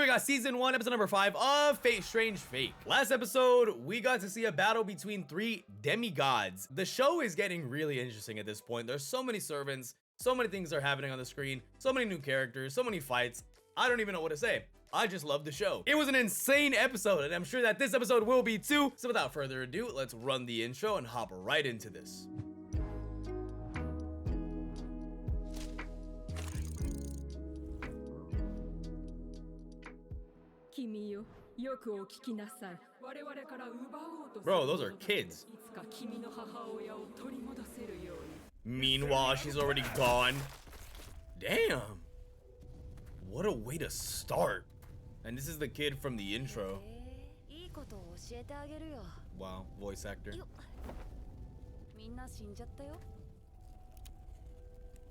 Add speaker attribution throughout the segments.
Speaker 1: we got season 1, episode number 5 of Fate Strange Fate. Last episode, we got to see a battle between 3 demigods. The show is getting really interesting at this point. There's so many servants, so many things are happening on the screen, so many new characters, so many fights. I don't even know what to say. I just love the show. It was an insane episode, and I'm sure that this episode will be too. So without further ado, let's run the intro and hop right into this. Bro, those are kids. Meanwhile, she's already gone. Damn. What a way to start. And this is the kid from the intro. Wow, voice actor.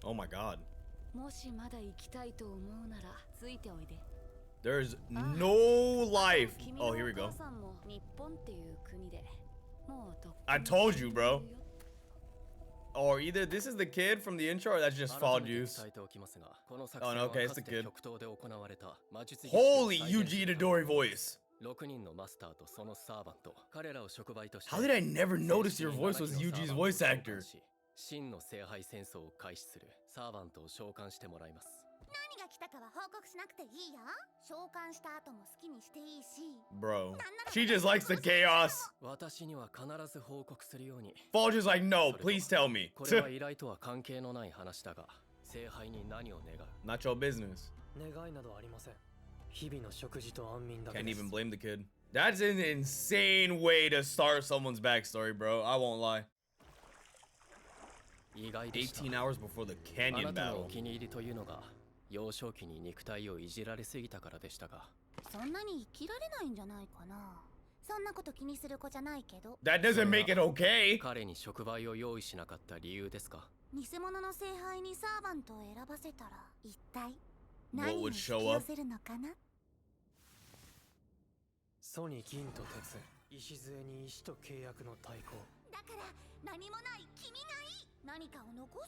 Speaker 1: Oh my god. There's no life. Oh, here we go. I told you, bro. Or either this is the kid from the intro or that's just fall juice. Oh no, okay, it's the kid. Holy Yuji Itadori voice. How did I never notice your voice was Yuji's voice actor? Bro, she just likes the chaos. Fall just like, no, please tell me. Not your business. Can't even blame the kid. That's an insane way to start someone's backstory, bro. I won't lie. 18 hours before the canyon battle. That doesn't make it okay. What would show up?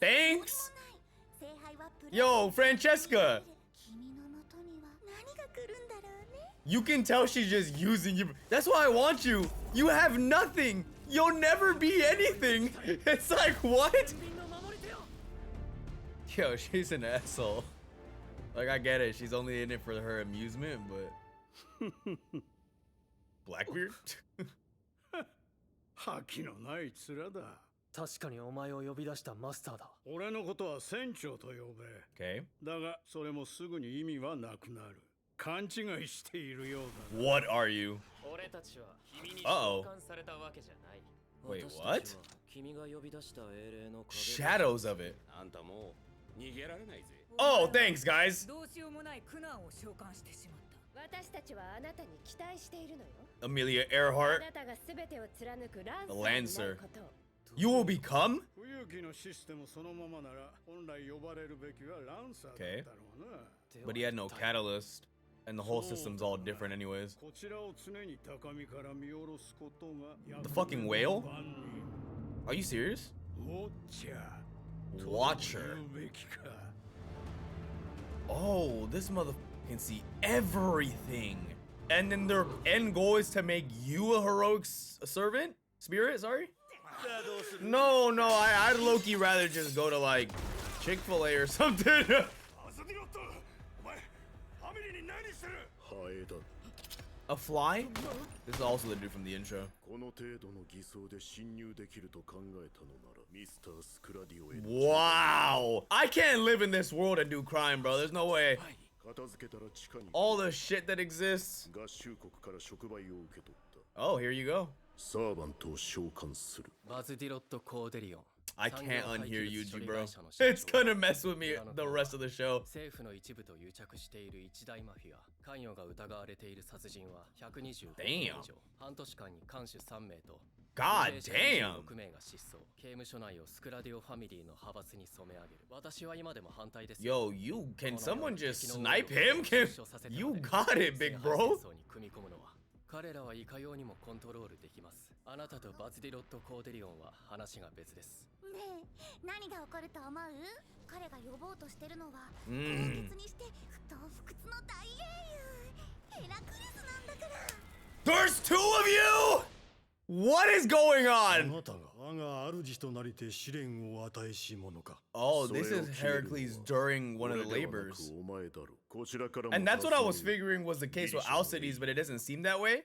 Speaker 1: Thanks. Yo, Francesca. You can tell she's just using you. That's why I want you. You have nothing. You'll never be anything. It's like, what? Yo, she's an asshole. Like, I get it. She's only in it for her amusement, but... Blackbeard? Okay. What are you? Uh-oh. Wait, what? Shadows of it. Oh, thanks, guys. Amelia Earhart, the Lancer. You will become? Okay. But he had no catalyst. And the whole system's all different anyways. The fucking whale? Are you serious? Watcher. Oh, this motherfucker can see everything. And then their end goal is to make you a heroic servant? Spirit, sorry? No, I'd low-key rather just go to like Chick-fil-A or something. A fly? This is also the dude from the intro. Wow! I can't live in this world and do crime, bro. There's no way. All the shit that exists. Oh, here you go. I can't unhear Yuji, bro. It's gonna mess with me the rest of the show. Damn. God damn. Yo, can someone just snipe him? You got it, big bro.
Speaker 2: 彼らはいかようにもコントロールできます。あなたとバズディロット・コーデリオンは話が別です。ねえ、何が起こると思う？彼が呼ぼうとしてるのは、高潔にして不当不屈の大英雄。
Speaker 1: two of you? What is going on? Oh, this is Heracles during one of the labors. And that's what I was figuring was the case with Alcides, but it doesn't seem that way.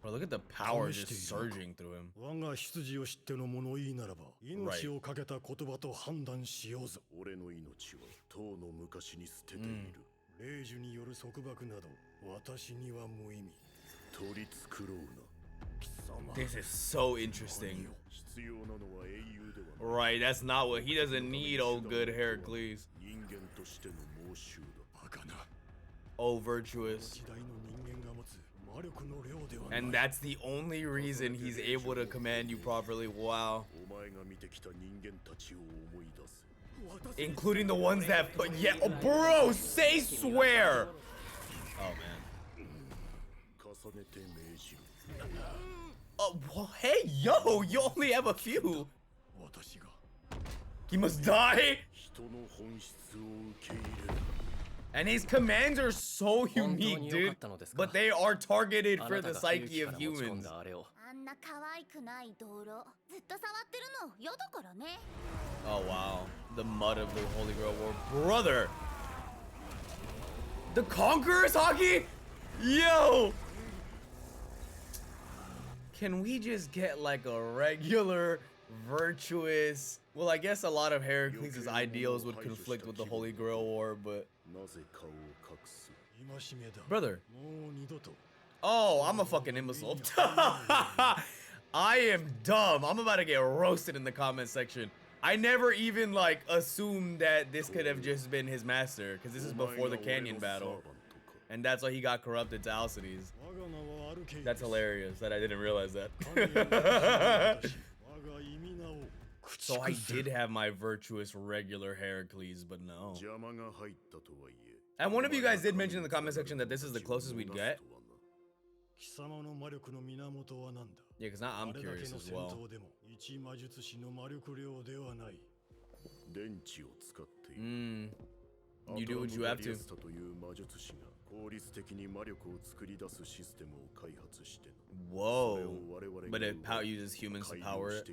Speaker 1: Bro, look at the power just surging through him. Right. This is so interesting. Right, that's not what he doesn't need, oh good Heracles. Oh, virtuous. And that's the only reason he's able to command you properly. Wow. Including the ones that, yeah, oh, bro, say swear. Oh man. Oh, well, hey, yo, you only have a few. He must die. And his commands are so unique, dude. But they are targeted for the psyche of humans. Oh wow, the mud of the Holy Grail War, brother. The Conqueror's hockey, yo. Can we just get like a regular, virtuous? Well, I guess a lot of Heracles' ideals would conflict with the Holy Grail War, but brother. Oh, I'm a fucking imbecile. I am dumb. I'm about to get roasted in the comment section. I never even like assumed that this could have just been his master, because this is before the canyon battle. And that's why he got corrupted to Alcides. That's hilarious that I didn't realize that. So I did have my virtuous regular Heracles, but no. And one of you guys did mention in the comment section that this is the closest we'd get. Yeah, because now I'm curious as well. You do what you have to. Whoa. But it uses humans to power it.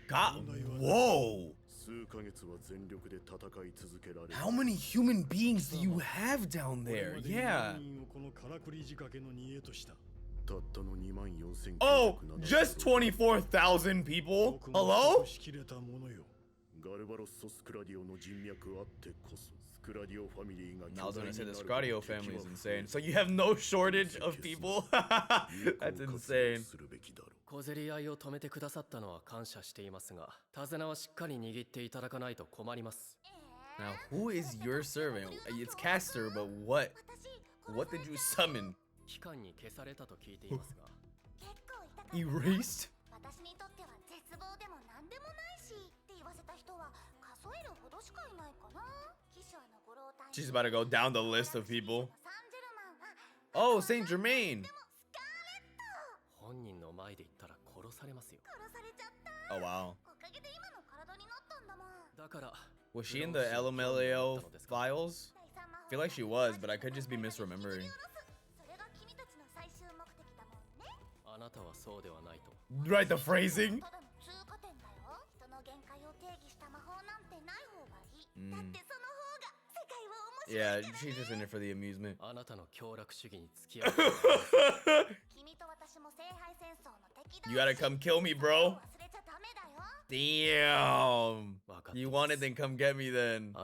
Speaker 1: God, whoa. How many human beings do you have down there? Yeah. Oh, just 24,000 people? Hello? I was gonna say the Scradio family is insane. So you have no shortage of people? That's insane. Now, who is your servant? It's Castor, but what? What did you summon? Erased? She's about to go down the list of people. Oh, Saint Germain. Oh wow. Was she in the LMLAO files? I feel like she was, but I could just be misremembering. Right, the phrasing. Yeah, she's just in it for the amusement. You gotta come kill me, bro. Damn. You want it, then come get me then.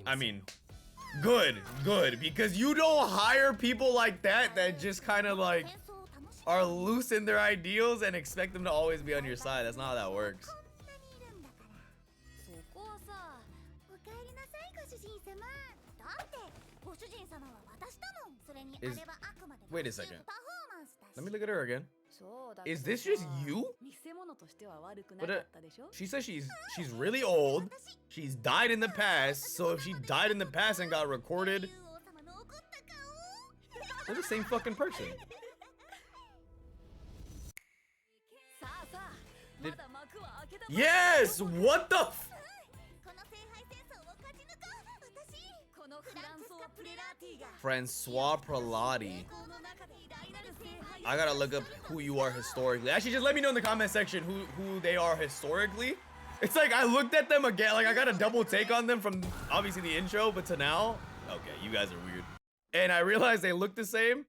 Speaker 1: I mean, good, because you don't hire people like that just kind of like are loose in their ideals and expect them to always be on your side. That's not how that works. Wait a second. Let me look at her again. Is this just you? But she says she's really old. She's died in the past. So if she died in the past and got recorded, they're the same fucking person. Yes! What the f- Francois Prelati. I gotta look up who you are historically. Actually, just let me know in the comment section who they are historically. It's like I looked at them again, like I got a double take on them from obviously the intro, but to now, okay, you guys are weird. And I realized they look the same.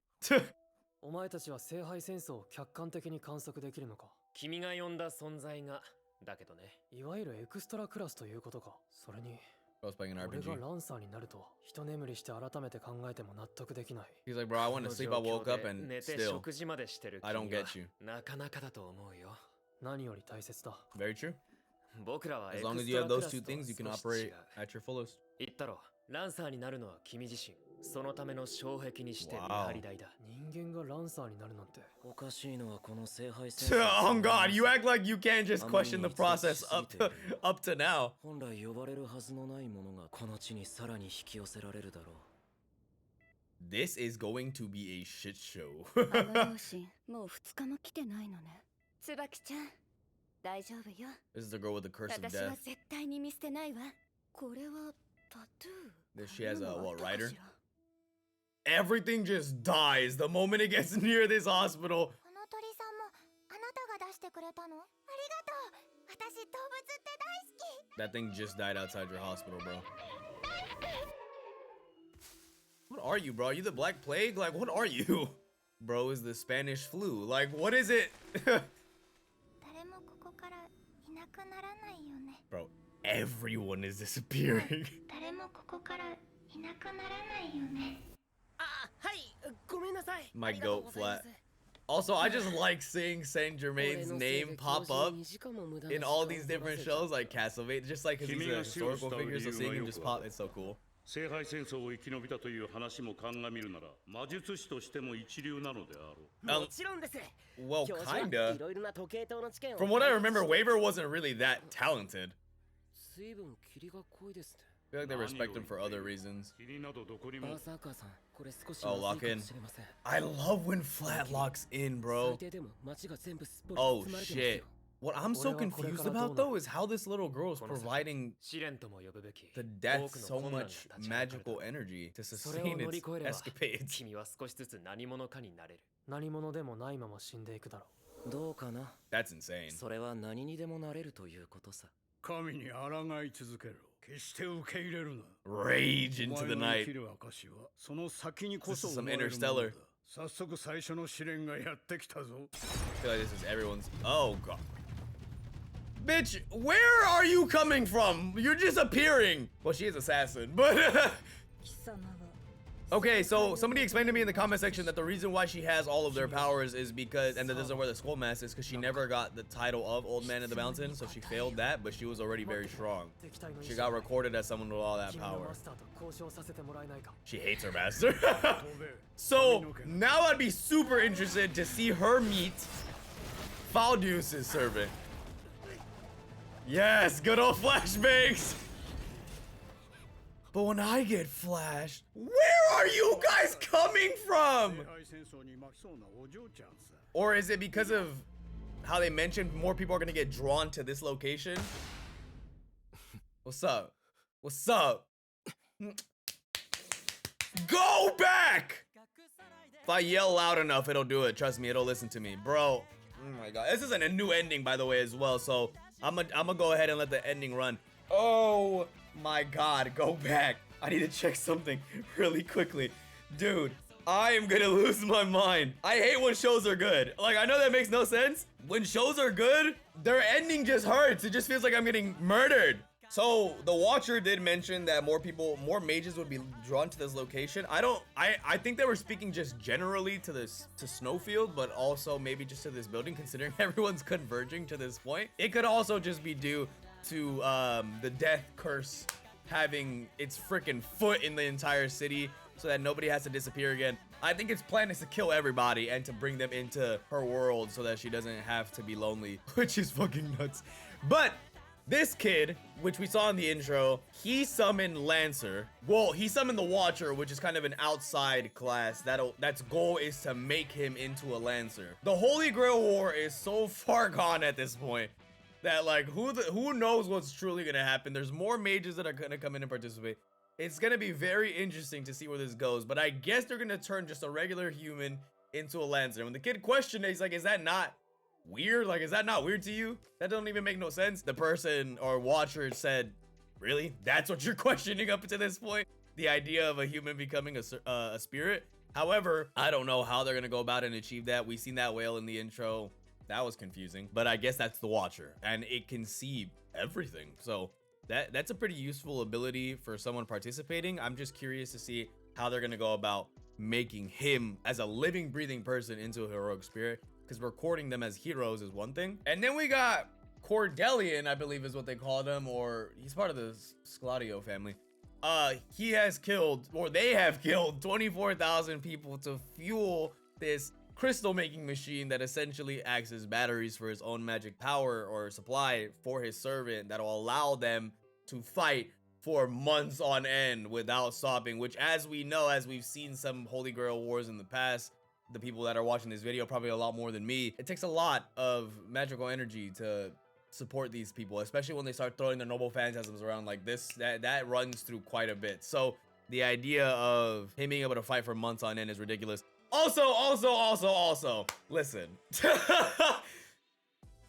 Speaker 2: お前たちは聖杯戦争を客観的に観測できるのか君が呼んだ存在がだけどねいわゆるエクストラクラスということかそれに
Speaker 1: I was playing an
Speaker 2: 俺
Speaker 1: RPG.
Speaker 2: がランサーになるとは一眠りして改めて考えても納得できない
Speaker 1: He's like, bro, I went to sleep, I woke up, and
Speaker 2: 寝て
Speaker 1: still,
Speaker 2: 食事までしてる
Speaker 1: I don't get you.
Speaker 2: なかなかだと思うよ何より大切だ
Speaker 1: Very true.
Speaker 2: 僕らは
Speaker 1: As
Speaker 2: エク
Speaker 1: long as
Speaker 2: ス
Speaker 1: you
Speaker 2: ト
Speaker 1: have
Speaker 2: ラク
Speaker 1: those
Speaker 2: ラス
Speaker 1: two
Speaker 2: とは
Speaker 1: things, you can
Speaker 2: 少し違
Speaker 1: operate
Speaker 2: う
Speaker 1: at your fullest.
Speaker 2: 言ったろランサーになるのは君自身そのための障壁にして見張り台だ人間がランサーになるなんておかしいのはこの聖杯戦
Speaker 1: Oh god, you act like you can't just question the process up to now.
Speaker 2: 本来呼ばれるはずのないものがこの地にさらに引き寄せられるだろう
Speaker 1: This is going to be a shit show.
Speaker 3: 両親もう2日も来てないのね椿ちゃん大丈夫よ
Speaker 1: This is the girl with the curse of
Speaker 3: 私は
Speaker 1: death.
Speaker 3: 絶対に見捨てないわこれはタトゥー
Speaker 1: She has a, what,
Speaker 3: あったか
Speaker 1: rider?
Speaker 3: しら
Speaker 1: Everything just dies the moment it gets near this hospital.
Speaker 3: この鳥さんもあなたが出してくれたのありがとう私動物って大好き
Speaker 1: That thing just died outside your hospital, bro. What are you, bro? Are you the Black Plague? Like, what are you? Bro is the Spanish flu. Like, what is it?
Speaker 3: 誰もここからいなくならないよね
Speaker 1: Bro, everyone is disappearing.
Speaker 3: 誰もここからいなくならないよね
Speaker 2: あはいごめんなさい
Speaker 1: My goat flat. Also, I just like seeing Saint Germain's name pop up in all these different shows, like Castlevania, just like because he's a historical figure, so seeing him just pop, it's so cool.
Speaker 4: 聖杯戦争を生き延びたという話も鑑みるなら魔術師としても一流なのであろう。
Speaker 2: もちろんです
Speaker 1: Well,
Speaker 2: 教授は
Speaker 1: kinda.
Speaker 2: いろいろな時計塔の知見を
Speaker 1: From what I remember, Waver wasn't really that talented.
Speaker 2: 随分霧が濃いですね
Speaker 1: I feel like they respect him for other reasons.
Speaker 4: 霧などどこにも
Speaker 2: バーサーカーさんこれ少し
Speaker 1: Oh,
Speaker 2: ま
Speaker 1: lock
Speaker 2: ずいか
Speaker 1: in.
Speaker 2: もしれません
Speaker 1: I love when Flat locks in,
Speaker 2: 最
Speaker 1: bro.
Speaker 2: 低でも街が全部すっぽり
Speaker 1: Oh
Speaker 2: 包まれてます
Speaker 1: shit.
Speaker 2: よ
Speaker 1: What I'm so confused about though is how this little girl is providing
Speaker 2: 試練とも呼ぶべき
Speaker 1: the
Speaker 2: 多
Speaker 1: death
Speaker 2: くの
Speaker 1: so
Speaker 2: 困難が
Speaker 1: much
Speaker 2: 立ちはだかる
Speaker 1: magical energy to
Speaker 2: それを
Speaker 1: sustain
Speaker 2: 乗り
Speaker 1: its
Speaker 2: 越えれば
Speaker 1: escapades.
Speaker 2: 君は少しずつ何者かになれる何者でもないまま死んでいくだろうどうかな
Speaker 1: That's insane.
Speaker 2: それは何にでもなれるということさ
Speaker 5: 神に抗い続けろ決して受け入れるな
Speaker 1: Rage into the
Speaker 5: お前の生
Speaker 1: night.
Speaker 5: きる証はその先にこ
Speaker 1: This
Speaker 5: そ
Speaker 1: is
Speaker 5: 生
Speaker 1: some
Speaker 5: まれるもの
Speaker 1: Interstellar.
Speaker 5: だ早速最初の試練がやってきたぞ
Speaker 1: I feel like this is everyone's. Oh god. Bitch, where are you coming from? You're just appearing. Well, she is assassin, but
Speaker 3: 貴様は
Speaker 1: okay. So somebody explained to me in the comment section that the reason why she has all of their powers is because, and that doesn't wear the skull mask, is because she never got the title of Old Man in the Mountain, so she failed that. But she was already very strong. She got recorded as someone with all that
Speaker 2: 君の
Speaker 1: power.
Speaker 2: マスターと交渉させてもらえないか
Speaker 1: She hates her master.
Speaker 5: 飛べ
Speaker 1: So now I'd be super interested to see her meet Faldeus's servant. Yes, good old flashbangs. But when I get flashed, where are you guys coming from?
Speaker 5: 聖杯戦争に負けそうなお嬢ちゃんさ
Speaker 1: Or is it because of how they mentioned more people are gonna get drawn to this location? What's up? What's up? Go back! If I yell loud enough, it'll do it. Trust me, it'll listen to me. Bro, oh my god. This isn't a new ending, by the way, as well. So I'm gonna go ahead and let the ending run. Oh my god, go back. I need to check something really quickly. Dude, I am gonna lose my mind. I hate when shows are good. Like, I know that makes no sense. When shows are good, their ending just hurts. It just feels like I'm getting murdered. So the Watcher did mention that more mages would be drawn to this location. I think they were speaking just generally to Snowfield, but also maybe just to this building, considering everyone's converging to this point. It could also just be due to the death curse having its freaking foot in the entire city so that nobody has to disappear again. I think its plan is to kill everybody and to bring them into her world so that she doesn't have to be lonely, which is fucking nuts. But this kid, which we saw in the intro, he summoned Lancer. Well, he summoned the Watcher, which is kind of an outside class. That's goal is to make him into a Lancer. The Holy Grail War is so far gone at this point. that like who knows what's truly gonna happen. There's more mages that are gonna come in and participate. It's gonna be very interesting to see where this goes, but I guess they're gonna turn just a regular human into a Lancer. When the kid questioned it, he's like, is that not weird? Like, is that not weird to you? That doesn't even make no sense. The person or watcher said, really? That's what you're questioning up to this point? The idea of a human becoming a spirit? However, I don't know how they're gonna go about it and achieve that. We seen that whale in the intro. That was confusing, but I guess that's the watcher and it can see everything. So that's a pretty useful ability for someone participating. I'm just curious to see how they're gonna go about making him as a living, breathing person into a heroic spirit, because recording them as heroes is one thing. And then we got Cordelian, I believe is what they called him, or he's part of the Scladio family. He has killed, or they have killed 24,000 people to fuel this crystal making machine that essentially acts as batteries for his own magic power or supply for his servant that will allow them to fight for months on end without stopping, which, as we know, as we've seen some Holy Grail wars in the past, the people that are watching this video probably a lot more than me, it takes a lot of magical energy to support these people, especially when they start throwing their noble phantasms around like this. That runs through quite a bit. So the idea of him being able to fight for months on end is ridiculous. Also, listen.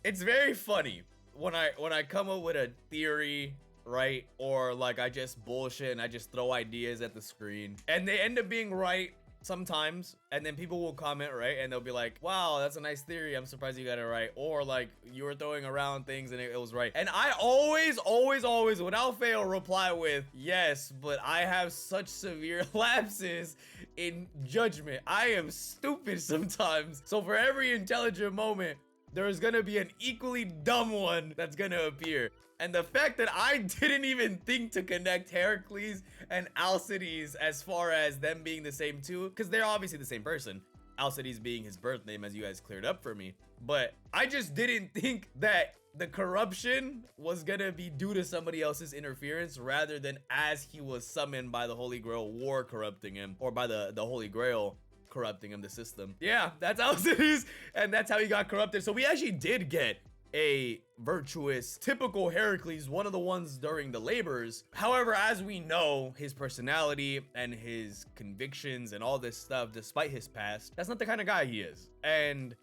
Speaker 1: It's very funny when I come up with a theory, right? Or like I just bullshit and I just throw ideas at the screen and they end up being right sometimes, and then people will comment, right, and they'll be like, wow, that's a nice theory, I'm surprised you got it right, or like you were throwing around things and it was right. And I always without fail reply with, yes, but I have such severe lapses in judgment. I am stupid sometimes. So for every intelligent moment, there's gonna be an equally dumb one that's gonna appear. And the fact that I didn't even think to connect Heracles and Alcides as far as them being the same too, because they're obviously the same person, Alcides being his birth name, as you guys cleared up for me, but I just didn't think that the corruption was gonna be due to somebody else's interference rather than as he was summoned by the Holy Grail war corrupting him, or by the Holy Grail corrupting him, the system. Yeah, that's Alcides, and that's how he got corrupted. So we actually did get a virtuous, typical Heracles, one of the ones during the labors. However, as we know, his personality and his convictions and all this stuff, despite his past, that's not the kind of guy he is. And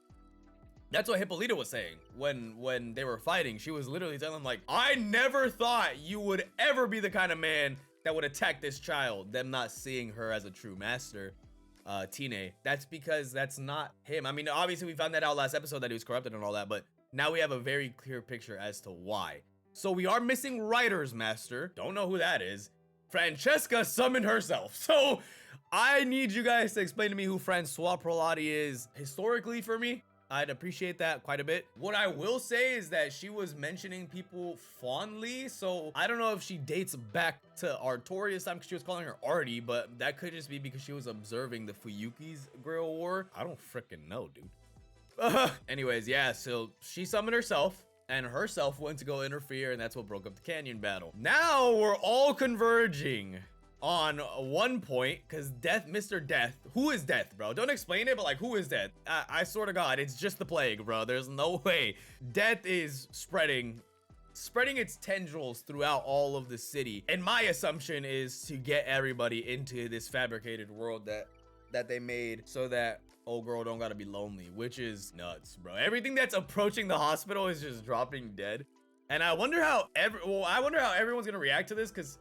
Speaker 1: that's what Hippolyta was saying when they were fighting. She was literally telling him like, I never thought you would ever be the kind of man that would attack this child. Them not seeing her as a true master, Tine. That's because that's not him. I mean, obviously we found that out last episode that he was corrupted and all that, but now we have a very clear picture as to why. So we are missing Writer's Master. Don't know who that is. Francesca summoned herself. So I need you guys to explain to me who Francois Prolati is historically for me. I'd appreciate that quite a bit. What I will say is that she was mentioning people fondly. So I don't know if she dates back to Artorias time because she was calling her Artie, but that could just be because she was observing the Fuyuki's Grail War. I don't freaking know, dude. Anyways, yeah, so she summoned herself and herself went to go interfere, and that's what broke up the canyon battle. Now we're all converging on one point, because Mr. Death, who is Death, bro? Don't explain it, but like, who is Death? I swear to God, it's just the plague, bro. There's no way. Death is spreading its tendrils throughout all of the city, and my assumption is to get everybody into this fabricated world that they made so that old girl don't gotta be lonely, which is nuts, bro. Everything that's approaching the hospital is just dropping dead, and I wonder how everyone's gonna react to this, because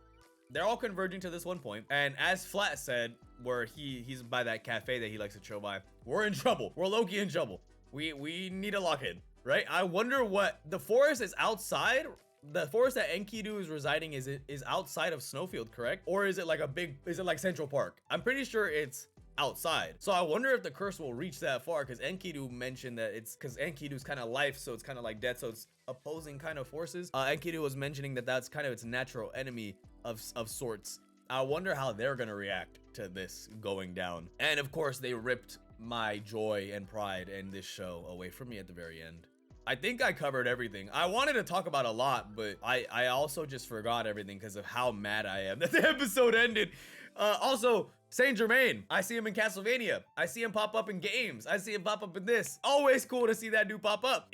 Speaker 1: they're all converging to this one point. And as Flat said, where he's by that cafe that he likes to chill by, we're in trouble. We're low-key in trouble. We need to lock in, right? I wonder what the forest is outside. The forest that Enkidu is residing is outside of Snowfield, correct? Or is it like is it like Central Park? I'm pretty sure it's outside. So I wonder if the curse will reach that far, because Enkidu mentioned that it's because Enkidu's kind of life, so it's kind of like death, so it's opposing kind of forces. Enkidu was mentioning that that's kind of its natural enemy of sorts. I wonder how they're gonna react to this going down. And of course, they ripped my joy and pride in this show away from me at the very end. I think I covered everything. I wanted to talk about a lot, but I also just forgot everything because of how mad I am that the episode ended. Also, Saint Germain, I see him in Castlevania. I see him pop up in games. I see him pop up in this. Always cool to see that dude pop up.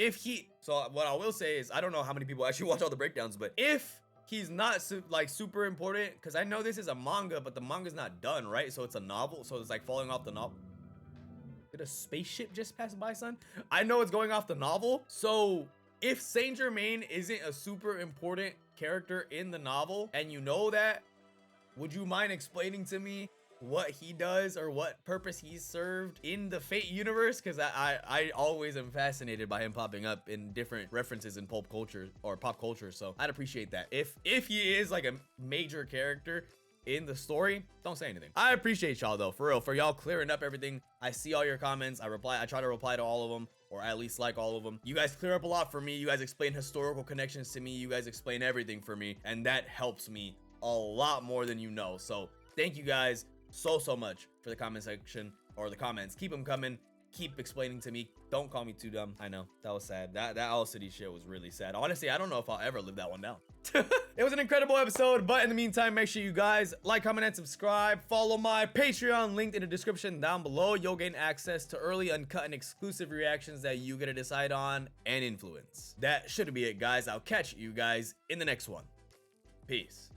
Speaker 1: So what I will say is, I don't know how many people actually watch all the breakdowns, but if he's not super important, because I know this is a manga, but the manga's not done, right? So it's a novel, so it's like falling off the novel. Did a spaceship just pass by, son? I know it's going off the novel. So if Saint Germain isn't a super important character in the novel, and you know that, would you mind explaining to me what he does or what purpose he's served in the Fate universe? Because I always am fascinated by him popping up in different references in pop culture, so I'd appreciate that. If he is like a major character in the story, don't say anything. I appreciate y'all though, for real, for y'all clearing up everything. I see all your comments. I try to reply to all of them, or at least like all of them. You guys clear up a lot for me. You guys explain historical connections to me. You guys explain everything for me, and that helps me a lot more than you know. So thank you guys so much for the comment section, or the comments. Keep them coming. Keep explaining to me. Don't call me too dumb. I know that was sad. That Owl City shit was really sad. Honestly, I don't know if I'll ever live that one down. It was an incredible episode, but in the meantime, make sure you guys like, comment, and subscribe. Follow my Patreon linked in the description down below. You'll gain access to early, uncut, and exclusive reactions that you get to decide on and influence. That should be it, guys. I'll catch you guys in the next one. Peace.